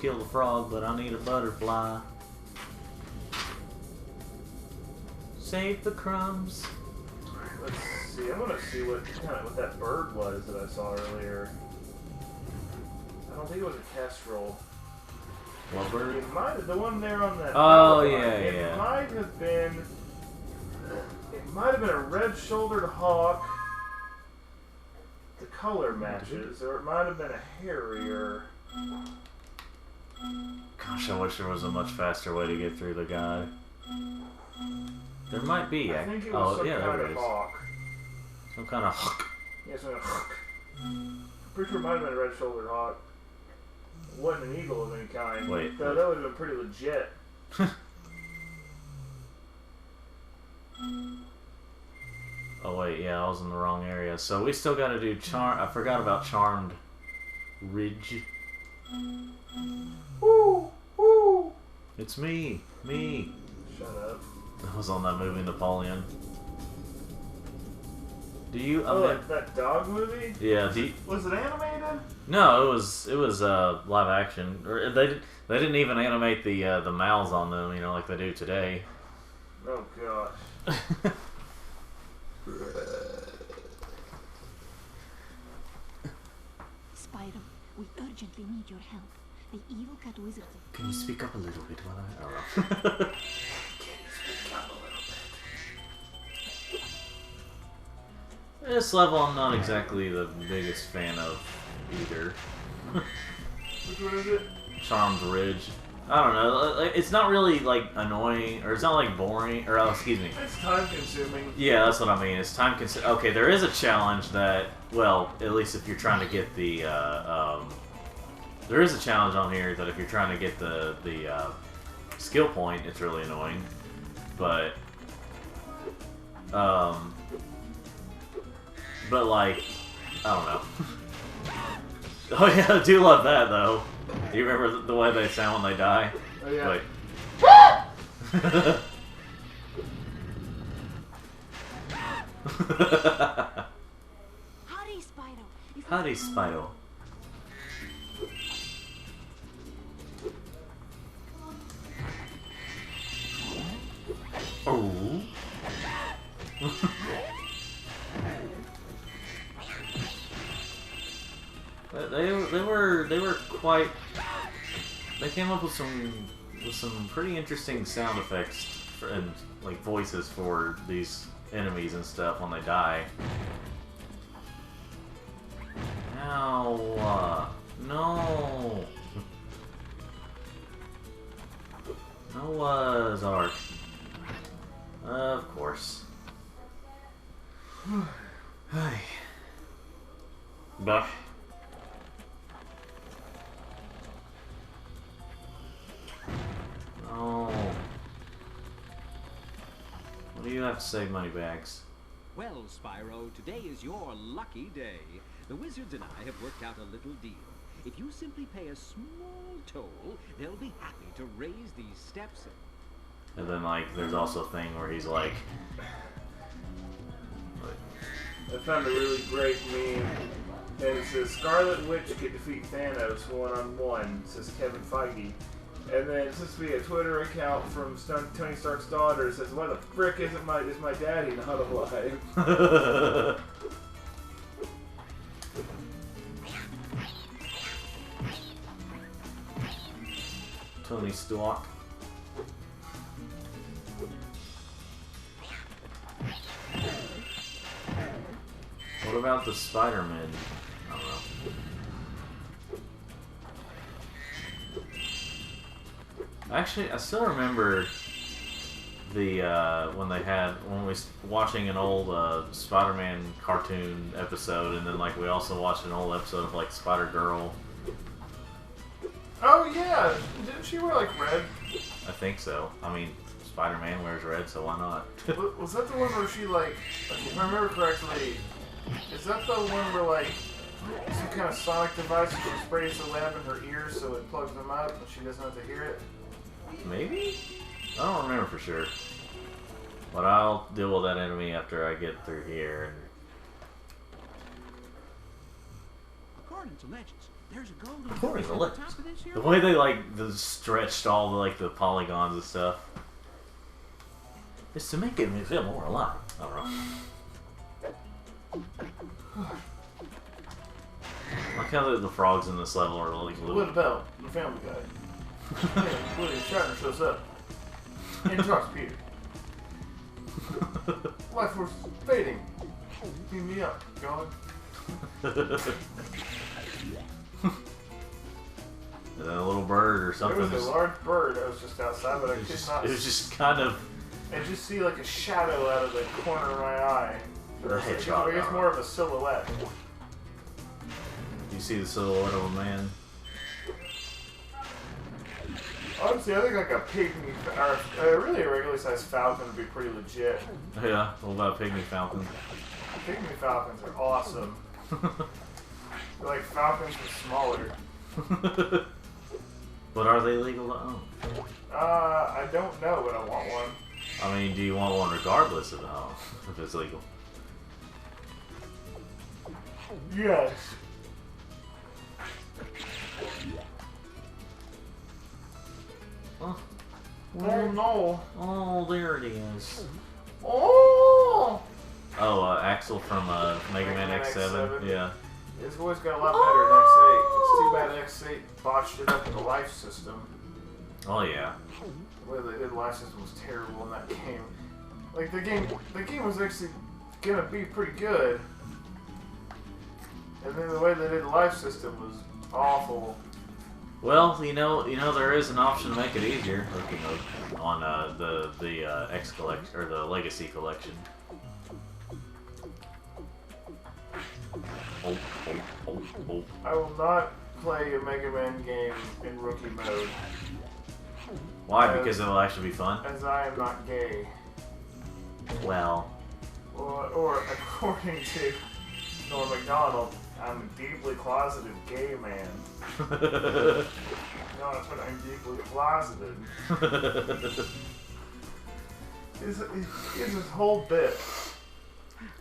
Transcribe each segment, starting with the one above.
kill the frog, but I need a butterfly. Save the crumbs. Alright, let's see. I want to see what that bird was that I saw earlier. I don't think it was a kestrel. What bird? It might have, the one there on that. Oh, line. yeah, It yeah. might have been. It might have been a red-shouldered hawk. The color matches, or it might have been a harrier. Gosh, I wish there was a much faster way to get through the guy. There might be. I think it was some kind there of it is. hawk. Some kind of hawk. Yeah, some kind of hawk. I'm pretty sure it might have been a red-shouldered hawk. It wasn't an eagle of any kind. Wait. That would have been pretty legit. Oh wait, yeah, I was in the wrong area. So we still gotta do I forgot about Charmed Ridge. Woo! Woo! It's me! Me! Shut up. I was on that movie Napoleon. Do you? Oh, that dog movie? Yeah. Was it animated? No, it was live action. Or they didn't even animate the mouths on them, you know, like they do today. Oh gosh. Spyro, we urgently need your help. The evil cat wizards. Can you speak up a little bit while I don't know. Can you speak up a little bit? This level I'm not exactly the biggest fan of either. Which one is it? Charmed Ridge. I don't know. It's not really like annoying, or it's not like boring, or excuse me. It's time consuming. Yeah, that's what I mean. It's time consuming. Okay, there is a challenge that, well, at least if you're trying to get the, there is a challenge on here that if you're trying to get the skill point, it's really annoying. But like, I don't know. Oh yeah, I do love that though. Do you remember the way they sound when they die? Oh yeah. Wait. Hurry, Spyro. Howdy, Spyro. Oh. They were quite. They came up with some pretty interesting sound effects and like voices for these enemies and stuff when they die. Ow! No! No, Zark. Of course. Hey. Bah. Oh. What do you have to say, Moneybags? Well, Spyro, today is your lucky day. The wizards and I have worked out a little deal. If you simply pay a small toll, they'll be happy to raise these steps. And then, like, there's also a thing where he's like... I found a really great meme. And it says, Scarlet Witch could defeat Thanos one-on-one, says Kevin Feige. And then it's supposed to be a Twitter account from Tony Stark's daughter. It says, why the frick is my daddy not alive? Tony Stark. What about the Spider-Man? I don't know. Actually, I still remember the when we was watching an old Spider-Man cartoon episode, and then like we also watched an old episode of like Spider-Girl. Oh yeah! Didn't she wear like red? I think so. I mean, Spider-Man wears red, so why not? Was that the one where she like, if I remember correctly, is that the one where like some kind of sonic device that sprays the lab in her ears so it plugs them out and she doesn't have to hear it? Maybe? I don't remember for sure. But I'll deal with that enemy after I get through here. According to legends, There's a golden According to on list. top of this here The way they like stretched all the the polygons and stuff is to make it feel more alive. I don't know. Like how the frogs in this level are like What little. about the Family Guy? William Shatner shows up and talks to Peter. Life force is fading. Beam me up, God. And then a little bird or There something. was a large bird that was just outside, but I could not. It was just kind of. I just see like a shadow out of the corner of my eye. Or The hedgehog, I guess more of a silhouette. You see the silhouette of a man. Honestly, I think like a pygmy, or really a regular sized falcon would be pretty legit. Yeah, what about a pygmy falcon? Pygmy falcons are awesome. They're like falcons but smaller. But are they legal to own? I don't know, but I want one. I mean, do you want one regardless of if it's legal? Yes. Oh, Oh no. oh, there it is. Oh! Oh, Axel from Mega Man X7. X7. Yeah. His voice got a lot better in X8. It's too bad X8 botched it up with the life system. Oh yeah. The way they did the life system was terrible in that game. Like the game was actually gonna be pretty good. And then the way they did the life system was awful. Well, you know, there is an option to make it easier. Rookie mode on the X collection or the Legacy collection. Oh, oh, oh, oh. I will not play a Mega Man game in rookie mode, Why? Because it'll actually be fun. as I am not gay. Well, Or according to Norm Macdonald, I'm a deeply closeted gay man. No, that's what I'm deeply closeted. He has this whole bit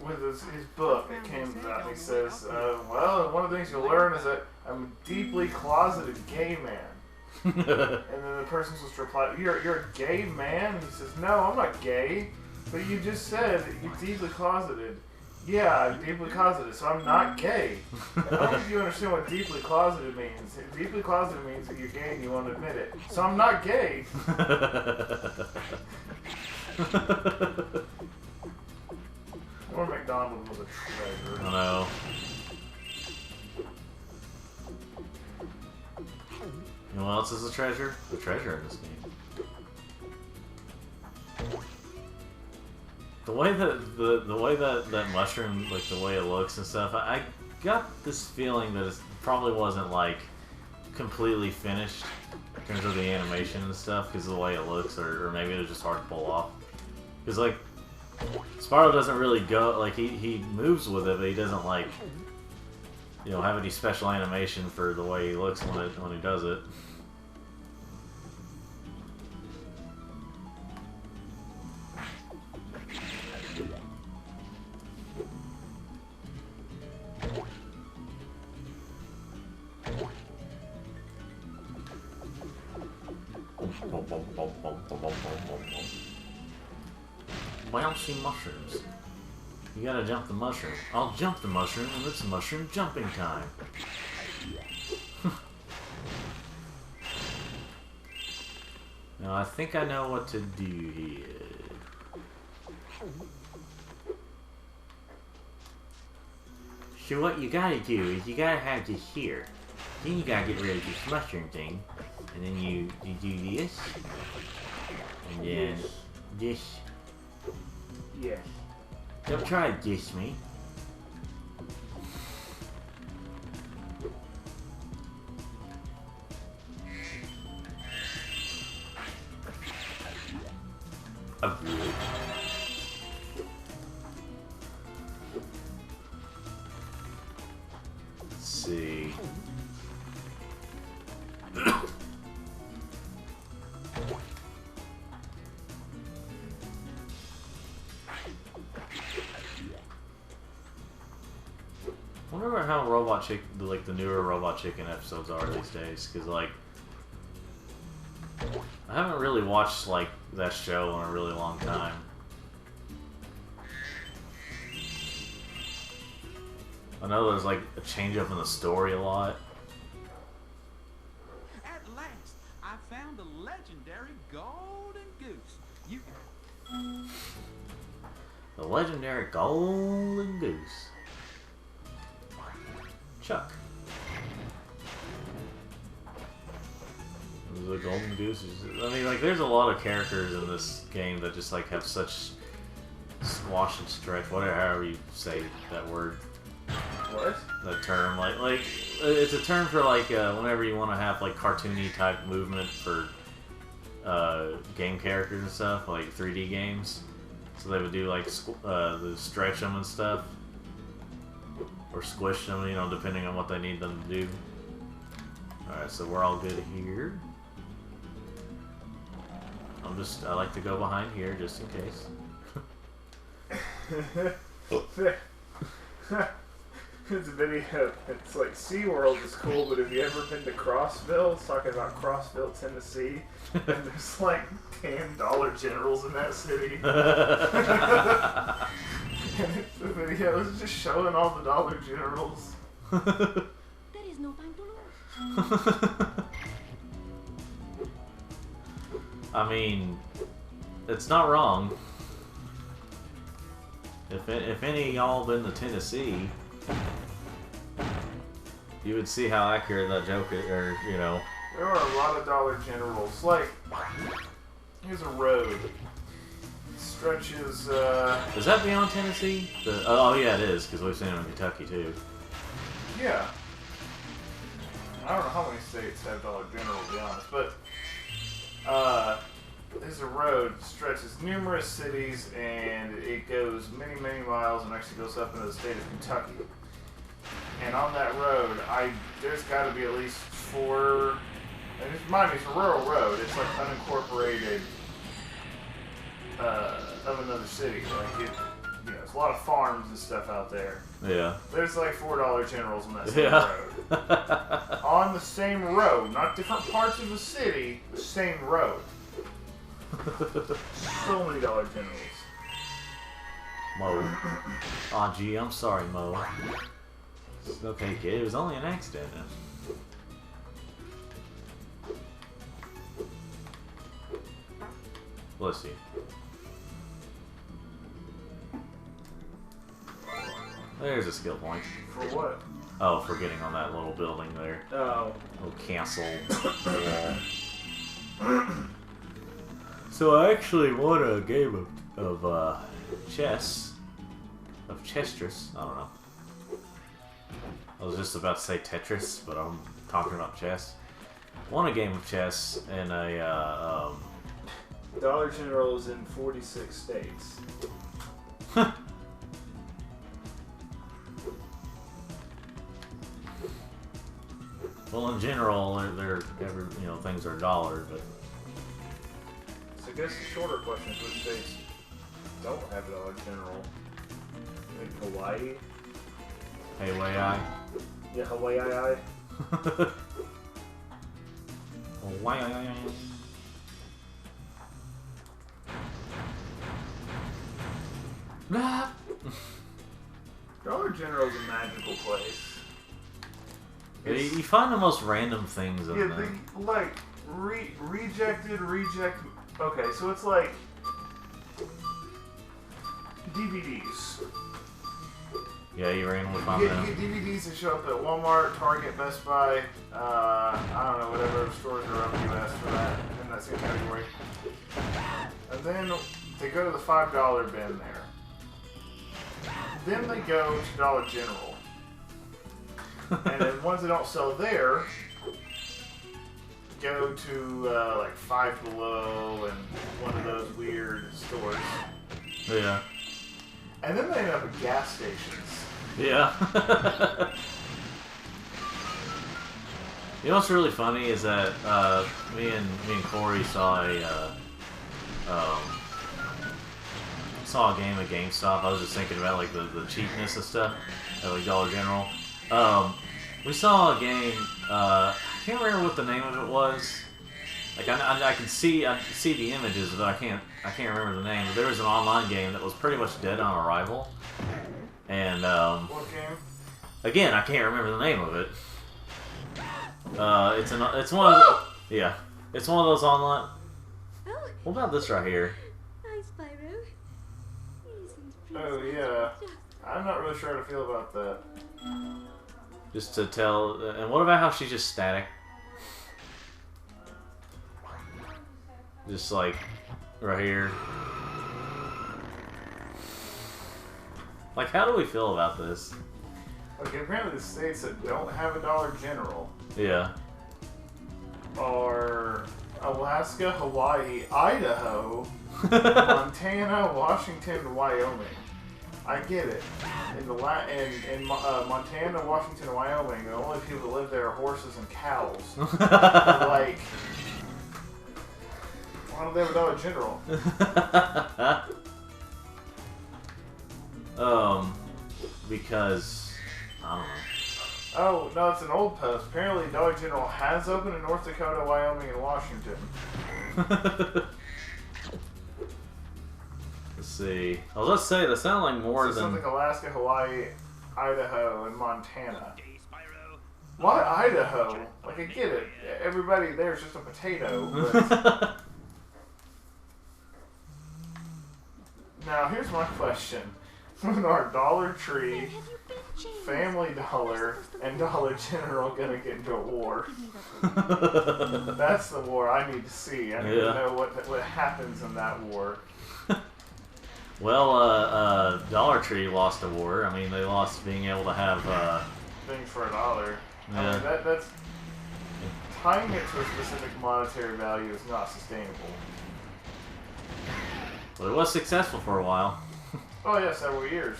with his book that came out. And he says, well, one of the things you'll learn is that I'm a deeply closeted gay man. And then the person's supposed to reply, you're a gay man? And he says, no, I'm not gay. But you just said that you're deeply closeted. Yeah, I'm deeply closeted, so I'm not gay. I don't think you understand what deeply closeted means. Deeply closeted means that you're gay and you won't admit it. So I'm not gay. Norm Macdonald was a treasure. I know. You know what else is a treasure? The treasure in this game. The way that mushroom, like the way it looks and stuff, I got this feeling that it probably wasn't like completely finished in terms of the animation and stuff because of the way it looks, or maybe it was just hard to pull off. Because like Spyro doesn't really go like he moves with it, but he doesn't like have any special animation for the way he looks when he does it. Bouncy mushrooms. You gotta jump the mushroom. I'll jump the mushroom, and it's mushroom jumping time. Now I think I know what to do here. So what you gotta do is you gotta have this here. Then you gotta get rid of this mushroom thing. And then you do this. And then this. Yes. Don't try to diss me. A wood. Let's see. wonder how Robot Chicken, like the newer Robot Chicken episodes are these days, because like I haven't really watched like that show in a really long time. I know there's like a change up in the story a lot. At last, I found the legendary golden goose. You The legendary golden goose. Chuck. The golden goose is, I mean, like, there's a lot of characters in this game that just like have such squash and stretch, whatever, however you say that word. What? That term, like it's a term for like whenever you want to have like cartoony type movement for game characters and stuff, like 3D games. So they would do like the stretch them and stuff, or squish them, you know, depending on what they need them to do. All right, so we're all good here. I like to go behind here just in case. It's a video. It's like SeaWorld is cool, but have you ever been to Crossville? It's talking about Crossville, Tennessee. And there's like 10 Dollar Generals in that city. And the video is just showing all the Dollar Generals. There is no time to lose. I mean, it's not wrong. If any of y'all been to Tennessee, you would see how accurate that joke is, or, you know. There are a lot of Dollar Generals. Like, here's a road. It stretches, Is that beyond Tennessee? Oh, yeah, it is, because we've seen it in Kentucky, too. yeah. I don't know how many states have Dollar General, to be honest, but, there's a road, stretches numerous cities, and it goes many, many miles and actually goes up into the state of Kentucky. And on that road, there's got to be at least 4, and mind me, it's a rural road. It's like unincorporated of another city. Like there's a lot of farms and stuff out there. Yeah. There's like $4 Generals on that same road. On the same road, not different parts of the city, the same road. So many Dollar Generals. Mo. Aw, gee, I'm sorry, Mo. It's okay, kid. It was only an accident. Bless you. There's a skill point. For what? Oh, for getting on that little building there. Oh. Little castle wall. So I actually won a game of chess. Of Chestress. I don't know. I was just about to say Tetris, but I'm talking about chess. Won a game of chess in a Dollar General is in 46 states. well, in general, they're things are dollars, but So I guess the shorter question is which states don't have a Dollar General? Like Hawaii? hey, way I. Yeah, Hawaii. Why? Dollar General is a magical place. You find the most random things in Yeah, there. they like reject. Okay, so it's like DVDs. Yeah, you randomly You find get them. DVDs that show up at Walmart, Target, Best Buy, I don't know, whatever stores are up US for that, in that same category. And then they go to the $5 bin there. Then they go to Dollar General. And then ones that don't sell there go to like Five Below and one of those weird stores. Yeah. And then they end up at gas stations. Yeah. You know what's really funny is that me and Corey saw a game at GameStop. I was just thinking about like the cheapness of stuff at like Dollar General, We saw a game. I can't remember what the name of it was. Like I can see the images, but I can't remember the name. But there was an online game that was pretty much dead on arrival, and What game? again I can't remember the name of it. It's one of yeah, it's one of those online. Oh, What about this right here? hi, Spyro. Isn't Oh, Princess yeah. just I'm not really sure how to feel about that. Just to tell. And what about how she's just static? Just like right here. Like, how do we feel about this? Okay, apparently the states that don't have a Dollar General Yeah. are Alaska, Hawaii, Idaho, Montana, Washington, Wyoming. I get it. In Montana, Washington, and Wyoming, the only people that live there are horses and cows. Like, why don't they have a Dollar General? Because I don't know. Oh, no, it's an old post. Apparently, Dollar General has opened in North Dakota, Wyoming, and Washington. Let's see. I was about to say that sounded like more So than. something Alaska, Hawaii, Idaho, and Montana. Hey, Spyro. Why Idaho? Like, I get it. Everybody there is just a potato. But... Now, here's my question. When are Dollar Tree, Where have you been, James? Family Dollar, and Dollar General gonna get into a war? Give me that. That's the war I need to see. I need Yeah. to know what happens in that war. Well, Dollar Tree lost a war. I mean, they lost being able to have. Things for $1. I Yeah. mean, that's... Tying it to a specific monetary value is not sustainable. But it was successful for a while. Oh yeah, several years.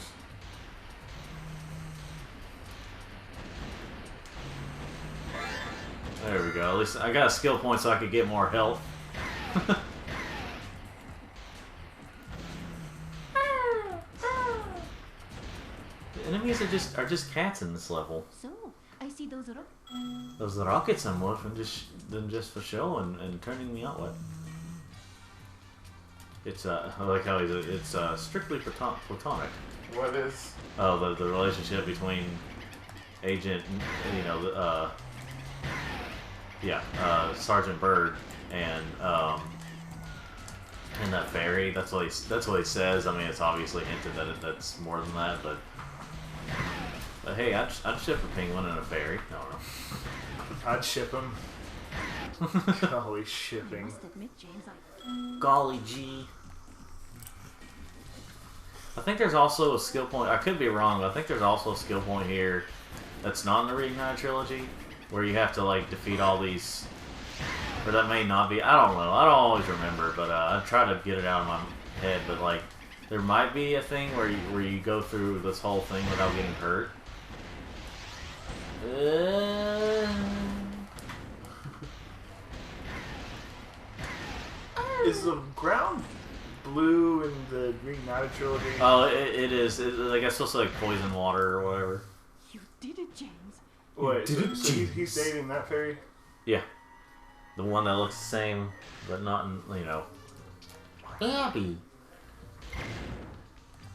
There we go. At least I got a skill point so I could get more health. The enemies are just cats in this level. So, I see those are Those rockets are more than just for show and turning me on. What? It's I like how it's strictly platonic. What is... Oh, the relationship between Agent, you know, Sergeant Bird and that fairy. That's what he says. I mean, it's obviously hinted that that's more than that, but hey, I'd ship a penguin and a fairy. I don't know. I'd ship them. Golly, shipping. must admit, James, I... Golly gee. I think there's also a skill point. I could be wrong, but I think there's also a skill point here that's not in the Reignited trilogy, where you have to like defeat all these. Or that may not be. I don't know. I don't always remember, but I try to get it out of my head. But like, there might be a thing where you go through this whole thing without getting hurt. Is the ground blue in the Reignited trilogy? Oh, it is. I guess supposed to like poison water or whatever. You did it, James. Wait, so he's dating that fairy? Yeah, the one that looks the same, but not in, you know. Abby.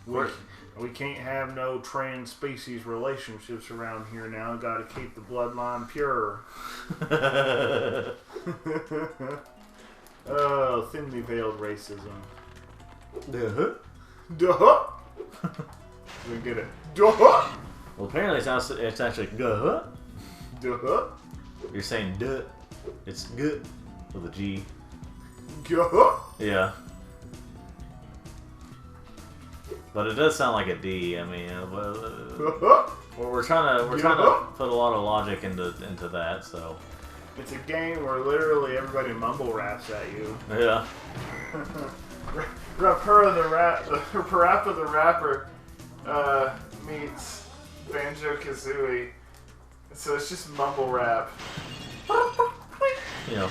We can't have no trans-species relationships around here now. Gotta keep the bloodline pure. Oh, thinly veiled racism. Duh. Duh! We get it. Duh! Well, apparently it's actually duh. Duh! You're saying duh. It's good with a G. Duh! Yeah. But it does sound like a D. I mean, we're trying to put a lot of logic into that. So. It's a game where literally everybody mumble raps at you. Yeah. Parappa the Rapper meets Banjo-Kazooie. So it's just mumble rap. You know.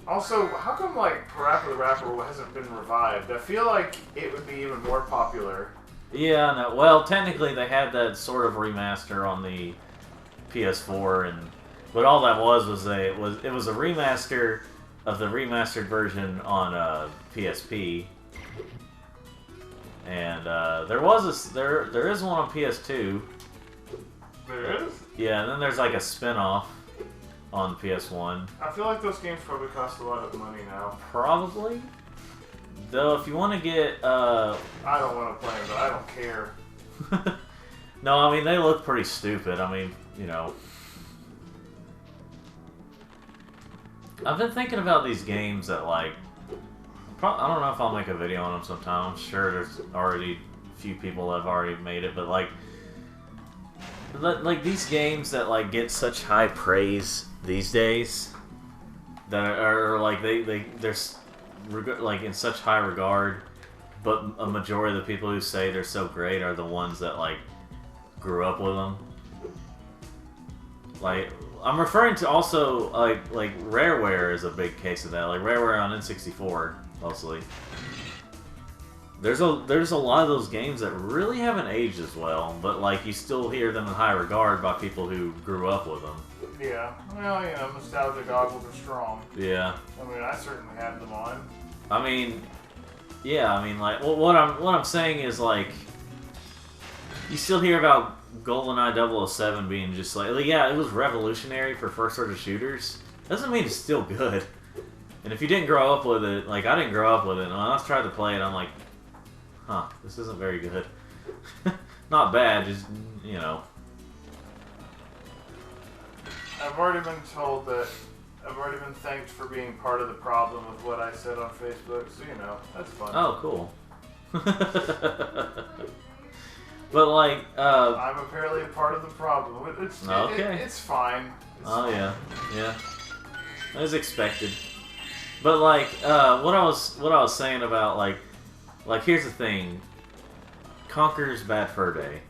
Also, how come like Parappa the Rapper hasn't been revived? I feel like it would be even more popular. Yeah. No. Well, technically they had that sort of remaster on the PS4, and but all that was it was a remaster of the remastered version on PSP, and there is one on PS2. There is? Yeah, and then there's like a spin-off on PS1. I feel like those games probably cost a lot of money now. Probably. Though, if you want to get... I don't want to play them, but I don't care. No, I mean, they look pretty stupid. I mean, you know... I've been thinking about these games that, like... I don't know if I'll make a video on them sometime. I'm sure there's already a few people that have already made it, but, like these games that, like, get such high praise these days that are like, they're like in such high regard, but a majority of the people who say they're so great are the ones that, like, grew up with them. Like, I'm referring to also, like Rareware is a big case of that. Like, Rareware on N64, mostly. There's a lot of those games that really haven't aged as well, but, like, you still hear them in high regard by people who grew up with them. Yeah, well, you know, nostalgia goggles are strong. Yeah. I mean, I certainly have them on. I mean, yeah, I mean, like, well, what I'm saying is, like, you still hear about GoldenEye 007 being just like, yeah, it was revolutionary for first-person shooters. Doesn't mean it's still good. And if you didn't grow up with it, like, I didn't grow up with it, and when I was trying to play it, I'm like, huh, this isn't very good. Not bad, just, you know. I've already been told that I've already been thanked for being part of the problem with what I said on Facebook, so, you know, that's fun. Oh, cool. But, like, I'm apparently a part of the problem. It's fine. Yeah. As expected. But, like, what I was saying about, like, here's the thing. Conker's Bad Fur Day.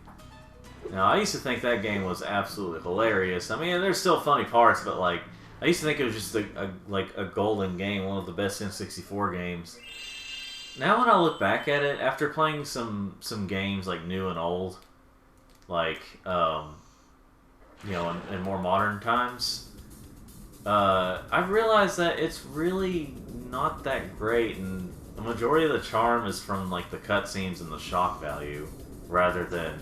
Now, I used to think that game was absolutely hilarious. I mean, there's still funny parts, but, like, I used to think it was just a golden game, one of the best N64 games. Now when I look back at it, after playing some games, like, new and old, like, you know, in more modern times, I've realized that it's really not that great, and the majority of the charm is from, like, the cutscenes and the shock value, rather than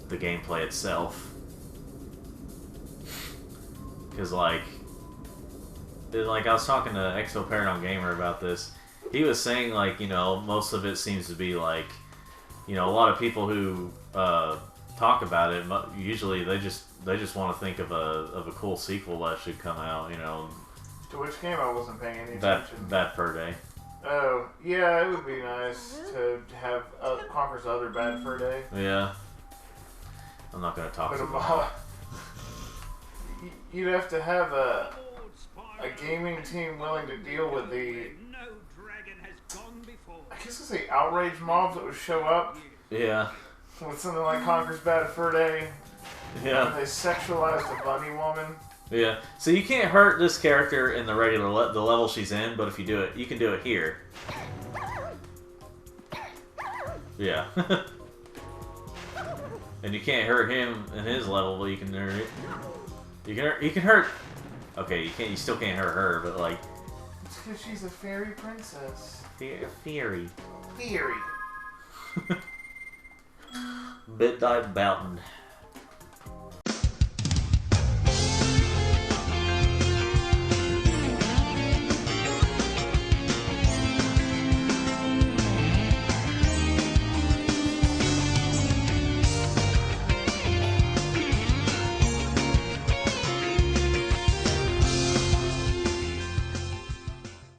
the gameplay itself. Because, like, I was talking to Exo Paragon Gamer about this. He was saying, like, you know, most of it seems to be, like, you know, a lot of people who talk about it, usually they just want to think of a cool sequel that should come out, you know. To which game I wasn't paying any attention. Bad Fur Day. Oh, yeah, it would be nice to have Conker's other Bad Fur Day. Yeah. I'm not going to talk about it. You'd have to have a gaming team willing to deal with the, I guess I'd say, outrage mobs that would show up. Yeah. With something like Conker's Bad Fur Day. Yeah. They sexualized a bunny woman. Yeah. So you can't hurt this character in the regular the level she's in, but if you do it, you can do it here. Yeah. And you can't hurt him in his level, but you can hurt it. You can hurt. Okay, you still can't hurt her, but, like. It's because she's a fairy princess. Fairy. Fairy. Midnight Mountain.